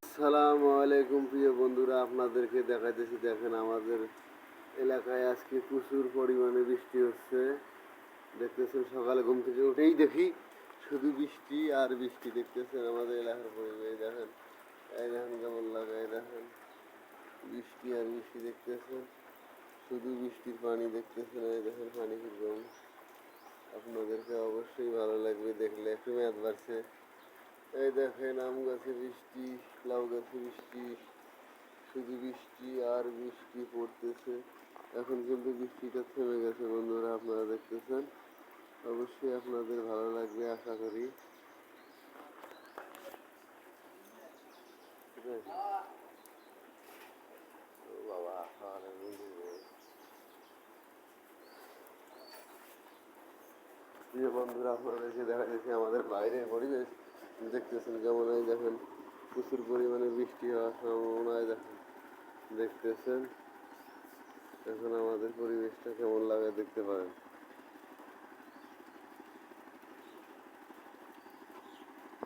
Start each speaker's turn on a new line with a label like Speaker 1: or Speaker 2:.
Speaker 1: আসসালামু আলাইকুম প্রিয় বন্ধুরা, আপনাদেরকে দেখাইতেছি। দেখেন আমাদের এলাকায় আজকে প্রচুর পরিমাণে বৃষ্টি হচ্ছে। দেখতেছেন সকালে ঘুম থেকে উঠেই দেখি শুধু বৃষ্টি আর বৃষ্টি। দেখতেছেন আমাদের এলাকার পরিবেশ দেখেন, এই দেখেন কেমন লাগে, এই দেখেন বৃষ্টি আর বৃষ্টি। দেখতেছেন শুধু বৃষ্টির পানি, দেখতেছেন এই দেখেন পানি কিরকম। আপনাদেরকে অবশ্যই ভালো লাগবে দেখলে, একটু মেয়াদ বাড়ছে। এই দেখেন আম গাছে বৃষ্টি, লাউ গাছে বৃষ্টি, শুধু বৃষ্টি আর বৃষ্টি পড়তেছে। এখন কিন্তু বৃষ্টিটা থেমে গেছে বন্ধুরা, আপনারা দেখতেছেন। অবশ্যই আপনাদের ভালো লাগবে আশা করি। প্রিয় বন্ধুরা, আপনাদেরকে দেখা যাচ্ছে আমাদের বাইরের পরিবেশ দেখতেছেন কেমন। এই দেখেন প্রচুর পরিমাণে বৃষ্টি হওয়ার সম্ভাবনায় দেখেন, দেখতেছেন। এখন আমাদের পরিবেশটা কেমন লাগে দেখতে পারেন।